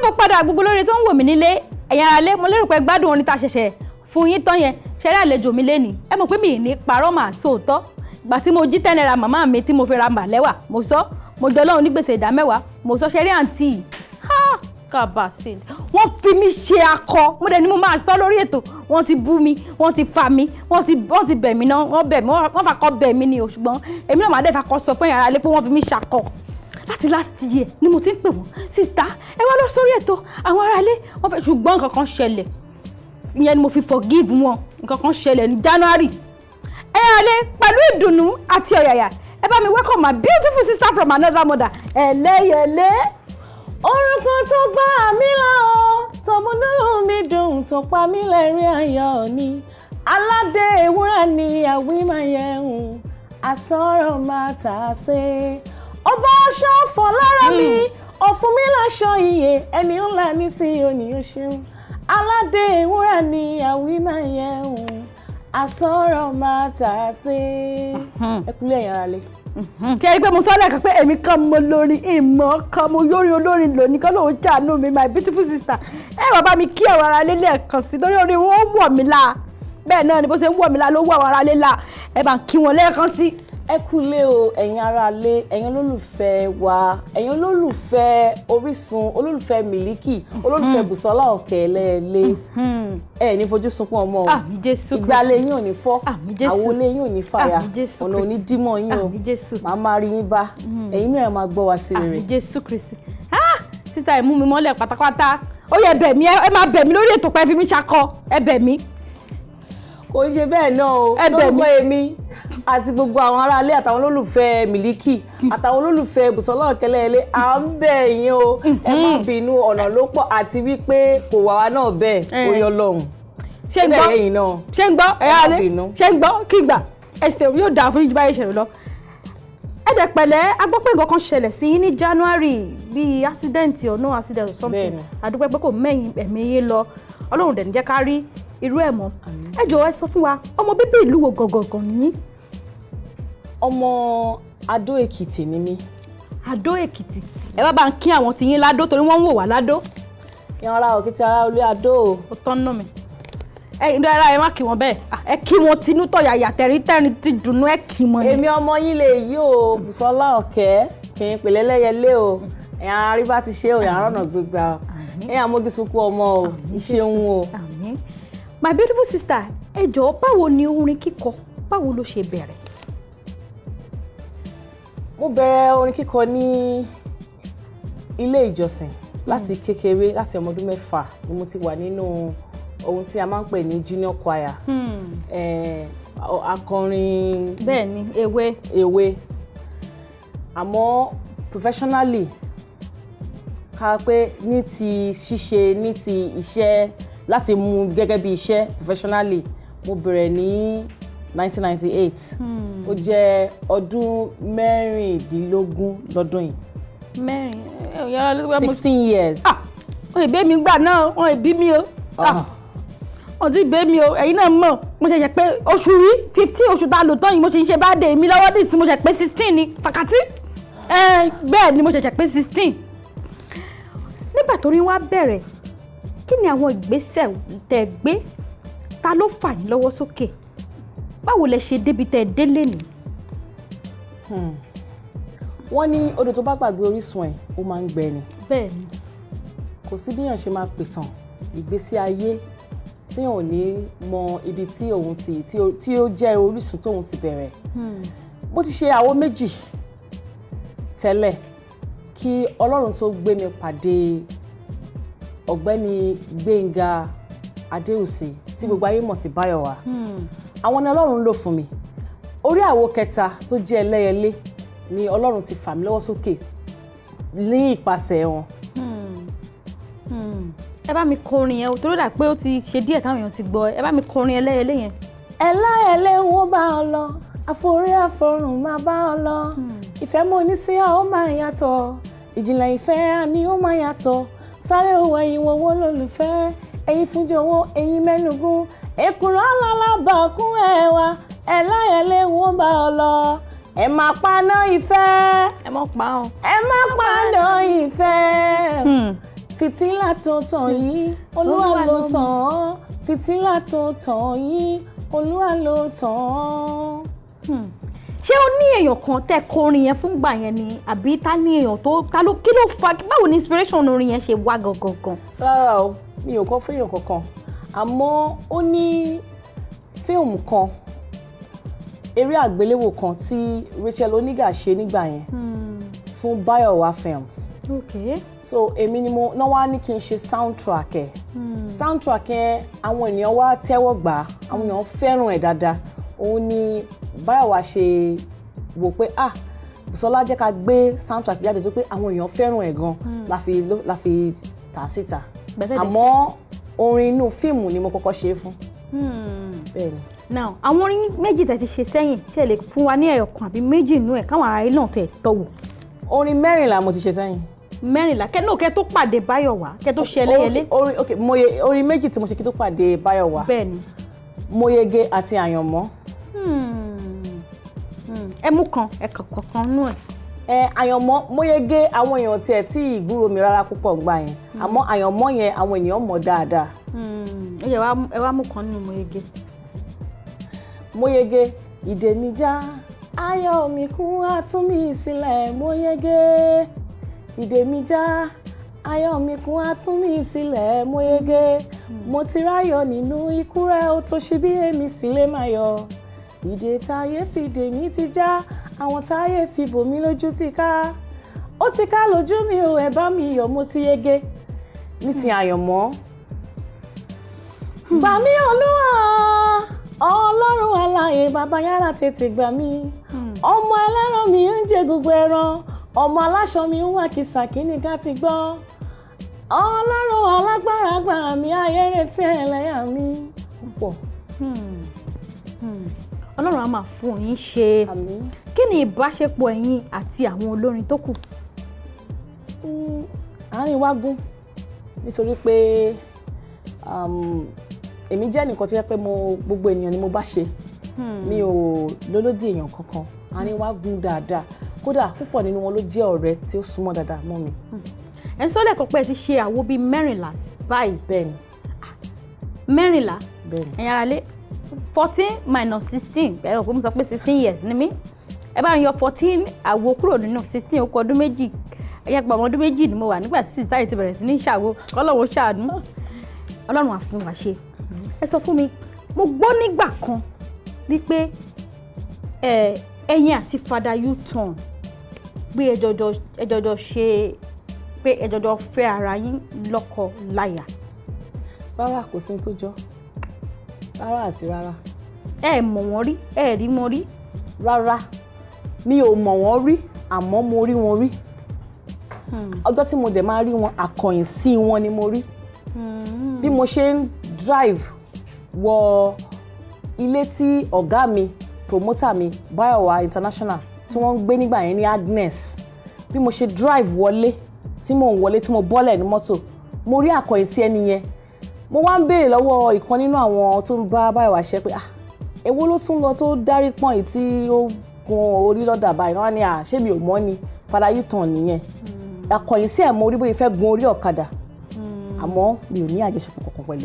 káàbọ̀ padà gbogbo lórí tó ń wò mí nílé ẹ̀yin ará lé mo lérò pé gbádùn orin tá ṣẹ̀ṣẹ̀ fún yín tán yẹn ṣeré àlejò mi lénìí ẹ mọ̀ pé mi ní parọ́ màá sóòótọ́ ìgbà tí mo jí 10 naira màmá mi tí mo fi ra màlẹ́wà mo sọ mo jọ lọ́hùn ní gbèsè ìdá mẹ́wàá mo sọ ṣeré àǹtí ha kábàásì wọ́n fi mí ṣe akọ mo dẹ̀ ni mo máa sọ lórí ètò wọ́n ti bú mi wọ́n ti fà mí wọ́n ti bẹ̀ mí náà wọ́n fà kọ́ bẹ̀ mí ni o ṣùgbọ́n èmi náà máa dẹ̀ fà kọ́ sọ fún yàrá lé pé wọ́n fi mí ṣakọ láti last year ni mo ti ń pè wọ́n sista ẹ wá lọ sórí ètò àwọn aráalé wọ́n fẹ́ ṣùgbọ́n nǹkan kan ṣẹlẹ̀ ìyẹn ni mo fi forgive wọn nǹkan kan ṣẹlẹ̀ ní January ẹ aráalé pẹ̀lú ìdùnnú àti ọ̀yàyà ẹ bá mi welcome my beautiful sister from another mother Eleyele. Orúkọ tó gbá mi là ó tó múnú mi dùn tó pa mí lẹ́rìn ayọ̀ ni aládé ewúrẹ́ ni àwímáyẹ̀hùn àsọ̀rọ̀ máa tà sé ọba aṣọ ọ̀fọ̀ lára mi ọ̀fun mi láṣọ iye ẹni ńlá ní sí òní ó ṣeun aládé ewúrẹ́ ni àwímáyẹ̀hùn àsọ̀rọ̀ máa tà sé ẹkúlẹ̀ ẹ̀yàn ara lé. Kí ẹ rí pé mo sọ lẹ́ẹ̀kan pé èmi kan mo lórin ìmọ̀ kan mo yórin olórin lónìí kan lóun jàánú mi my beautiful sister ẹ wá bá mi kí àwọn ará lé lẹ́ẹ̀kan sí torí orin wọn ó wọ̀ mí la bẹ́ẹ̀ náà ni bó ṣe ń wọ̀ mí la ló wọ̀ àwọn ará lé la ẹ bá ń kí wọn lẹ́ẹ̀kan sí. Ẹ kúlé o ẹ̀yin ará lé ẹ̀yin olólùfẹ́ wa ẹ̀yin olólùfẹ́ Orísun olólùfẹ́ Miliki olólùfẹ́ Busola Eleyele ẹ ní fojú sunkún ọmọ o àmín Jésù ìgbàlẹ̀ yín ò ní fọ́ àmín Jésù àwọlé yín ò ní fàyà àmín Jésù ọ̀nà ò ní dímọ̀ yín o àmín Jésù màá máa rí yín bá ẹ̀yin mìíràn máa gbọ́ wa sí rere. àmín Jésù Kristi sísá ẹ mú mi mọ́lẹ̀ pátápátá ó yẹ bẹ̀ mí ẹ máa bẹ̀ mí lórí ètò pẹ́ fi mí ṣakọ ẹ bẹ̀ mí. Kò ń ṣe bẹ́ẹ̀ náà o lórúkọ èmi àti gbogbo àwọn aráalé àtàwọn olólùfẹ́ Miliki àtàwọn olólùfẹ́ Busola Eleyele à ń bẹ̀ yín o ẹ má bínú ọ̀nà ló pọ̀ àti wípé kò wá wa náà bẹ́ẹ̀ ó yọ lọ́hùn. ṣé ń gbọ́ ẹ̀yà alẹ́ ṣé ń gbọ́ kí gbà ẹ̀sìn yóò dáa fún ìjọba ìṣẹ̀lẹ̀ lọ. ẹ̀dẹ̀ pẹ̀lẹ́ a gbọ́ pé nǹkan kan ṣẹlẹ̀ sí yín ní January bíi accident or no accident or something àdúpẹ́ pé kò mẹ́yìn ẹ̀mí yé lọ Ọlọ́run dẹ̀ ní jẹ́ ká rí irú ẹ̀ mọ́ ẹ jọ̀wọ́ ẹ sọ fún wa ọmọ bíbí ìlú wo gọ̀gọ̀gàn nìyí. Ọmọ Adó Èkìtì ni mí. Adó Èkìtì ẹ wá bá ń kí àwọn tiyín ládó torí wọ́n ń wò wá ládó. Yan ara Òkìtì ara olú Adó. Ó tán ná mi ẹ ìdó ara ẹ má kí wọn bẹ́ẹ̀ ẹ kí wọn tinú tọ̀yàyà tẹ̀ríntẹ̀rín ti dùnú ẹ kí wọn ni. Èmi ọmọ yín lè yí o Busola ọ̀kẹ́ kì í pèlè Eleyele o ẹ̀yàn arí bá ti ṣe o ẹ̀yàn rọ̀nà gbégbá o ẹ̀yàn amójúsunkú ọmọ o ìṣeun o. My beautiful sister ẹ jọ̀ọ́ báwo ni orin kíkọ báwo ló ṣe bẹ̀rẹ̀. Mo bẹ̀rẹ̀ orin kíkọ ní ilé ìjọsìn láti kékeré láti ọmọ ọdún 6 ni mo ti wà nínú ohun tí a máa ń pè ní junior choir akọrin bẹ́ẹ̀ ni èwe àmọ́ professionally ká pé ní ti ṣíṣe ní ti iṣẹ́ láti mú gẹ́gẹ́ bí iṣẹ́ professionally mo bẹ̀rẹ̀ ní 1998 ó jẹ́ ọdún 16 lọ́dún yìí. 16 years. Wọ́n ìbé mi gbà náà wọ́n ìbí mi o wọ́n ti ìbé mi o ẹ̀yin náà mọ̀ mo ṣẹ̀ṣẹ̀ pé oṣù yìí 15 oṣù tá a lò tán yìí mo ṣe ń ṣe bá dé mi lọ́wọ́ dì sí mo ṣẹ̀ pé 16 ni pàkàtí bẹ́ẹ̀ ni mo ṣẹ̀ṣẹ̀ pé 16. Nígbà tó rí wá bẹ̀rẹ̀ kí ni àwọn ìgbésẹ̀ tẹ́ gbé ta ló fà yín lọ́wọ́ sókè báwo lẹ ṣe débi tẹ́ délé ni. Wọ́n ní odò tó bá gbàgbé orísun ẹ̀ ó máa ń gbẹ ni. Bẹ́ẹ̀ ni. Kò sí bí èèyàn ṣe máa pìtàn ìgbésí ayé tí èèyàn ò ní mọ ibi tí òun tí ó jẹ́ orísun tóun ti bẹ̀rẹ̀. Bó ti ṣe àwo méjì tẹ́lẹ̀ kí Ọlọ́run tó gbé mi pàdé ọ̀gbẹ́ni Gbénga Adéùsì tí gbogbo ayé mọ̀ sí Báyọ̀wá àwọn ni Ọlọ́run lò fún mi orí àwo kẹta tó jẹ́ Eleyele ni Ọlọ́run ti fà mí lọ́wọ́ sókè ní ìpasẹ̀ wọn. Ẹ bá mi kọrin yẹn torí dà pé ó ti ṣe díẹ̀ táwọn èèyàn ti gbọ́ ẹ bá mi kọrin Eleyele yẹn. Eleyele wọ́n bá ọ lọ àforí àforùn máa bá ọ lọ ìfẹ́ mo ní sí ọ ó máa yàtọ̀ ìjìnlẹ̀ ìfẹ́ ni ó máa yàtọ̀ sáré owó ẹ̀yìn owó lólùfẹ́ ẹ̀yìn fúnjọ owó ẹ̀yìn mẹ́nugún èkùrọ́ alábàákún ẹ̀wà Eleyele wọ́n bá ọ lọ ẹ má paná ìfẹ́ ẹ má pa ọ́ ẹ má paná ìfẹ́ fìtílà tó tàn yín Olúwa ló tàn án fìtílà tó tàn yín Olúwa ló tàn án. ṣé ó ní èèyàn kan tẹ́ kọrin yẹn fún gbà yẹn ni àbí ta ní èèyàn tó ta ló kí ló fa báwo ni inspiration orin yẹn ṣe wá gangan. rárá o mi ò kọ fún èèyàn kankan àmọ́ ó ní fíìmù kan eré àgbéléwò kan tí Rachel Oniga ṣe nígbà yẹn fún Bayowa Films. Okay. So èmi ni mo náà wá ní kí n ṣe soundtrack ẹ̀. Soundtrack yẹn àwọn ènìyàn wá tẹ́wọ́ gbà àwọn èèyàn fẹ́ràn ẹ̀ dáadáa òun ni Bayowa ṣe wò pé Busola jẹ́ ká gbé soundtrack jáde tó pé àwọn èèyàn fẹ́ràn ẹ̀ gan la fi tà síta àmọ́ orin inú fíìmù ni mo kọ́kọ́ ṣe é fún. Bẹ́ẹ̀ni. Now àwọn orin méjì tẹ́ ti ṣe sẹ́yìn ṣe lè fún wa ní ẹyọ kan àbí méjì nínú ẹ̀ káwọn ará ilé náà tẹ̀ tọ́wò. Orin 14 mo ti ṣe sẹ́yìn. 14 kẹ́ tó pàdé Bayowa kẹ́ tó ṣe Eleyele. Orin méjì tí mo ṣe kí tó pàdé Bayowa. Bẹ́ẹ̀ni. Mo yege àti àyànmọ́. Ẹ mú kan kankan nú ẹ̀. Àyànmọ́ mo yege àwọn èèyàn tiẹ̀ tí ìgbúrò mi rárá púpọ̀ gbà yẹn àmọ́ àyànmọ́ yẹn àwọn èèyàn mọ̀ dáadáa. Ẹ wá mú kan nínú mo yege. Mo yege ìdè mi já ayọ̀ mi kún àtún mi sílẹ̀ mo yege ìdè mi já ayọ̀ mi kún àtún mi sílẹ̀ mo yege mo ti ráyọ̀ nínú ikú rẹ̀ ó tó ṣe bí èmi sílé máa yọ̀ ìdè táyé fi dè mí ti já àwọn táyé fi bò mí lójú ti ká ó ti ká lójú mi ò ẹ bá mi yọ̀ mo ti yege ní ti àyànmọ́. Gbà mí Olúwa Ọlọ́run alààyè bàbá yára tètè gbà mí ọmọ ẹlẹ́ran mi ń jẹ gbogbo ẹran ọmọ aláṣọ mi ń wà kìsàkínní ká ti gbọ́ Ọlọ́run alágbára gbà mí ayé retí ẹlẹ́yà mi púpọ̀. Ọlọ́run á máa fún yín ṣe. Àmín. Kí ni ìbáṣepọ̀ ẹ̀yin àti àwọn olórin tó kù? Àárín wa gún nítorí pé èmi jẹ́ nìkan tó yẹ pé gbogbo ènìyàn ni mo bá ṣe mi ò lólódì èèyàn kankan àárín wa gún dáadáa kódà púpọ̀ nínú wọn ló jẹ́ ọ̀rẹ́ tí ó súnmọ́ dáadáa mọ́ mi. Ẹ sọ lẹ́kọ̀ọ́ pé ẹ ti ṣe àwo bíi 14 báyìí. Bẹ́ẹ̀ni. 14. Bẹ́ẹ̀ni. Ẹ̀yin ará lé 14 minus 16 ẹ rò pé mo sọ pé 16 years ni mí ẹ bá ń yọ 14 àwo kúrò nínú 16 ó kù ọdún méjì ẹ̀yà pọ̀ ọmọ ọdún méjì ni mo wà nígbà tí sísá yìí ti bẹ̀rẹ̀ sí ní ṣàwo kọ́lọ́run ṣàánú Ọlọ́run á fún wa ṣe. Ẹ sọ fún mi mo gbọ́ nígbà kan wípé ẹ̀yin àti Fada U-turn pé ẹjọjọ ṣe pé ẹjọjọ fẹ́ ara yín lọ́kọ láya. Rárá kò sí tó jọ rárá àti rárá. Ẹ mọ̀ wọ́n rí ẹ rí wọn rí. Rárá mi ò mọ̀ wọ́n rí àmọ́ mo rí wọn rí. Ọjọ́ tí mo dẹ̀ máa rí wọn àkọ̀yìn sí wọn ni mo rí. Bí mo ṣe ń drive wọ ilé tí ọ̀gá mi promoter mi Bayowa International tí wọ́n ń gbé nígbà yẹn ní Agnes bí mo ṣe drive wọlé tí mo ń wọlé tí mo bọ́lẹ̀ ní mọ́tò mo rí àkọ̀yìn sí ẹni yẹn mo wá ń béèrè lọ́wọ́ ìkan nínú àwọn tó ń bá Bayowa ṣe pé èwo ló tún lọ tó dárí pọ́n yìí tí ó gun orí lọ́dà báyìí wọ́n á ní ṣé mi ò mọ̀ ni Fada U-turn nìyẹn àkọ̀yìn sí ẹ̀ mo rí bóyá fẹ́ gun orí ọ̀kadà àmọ́ mi ò ní àjọṣepọ̀ kankan pẹ̀lú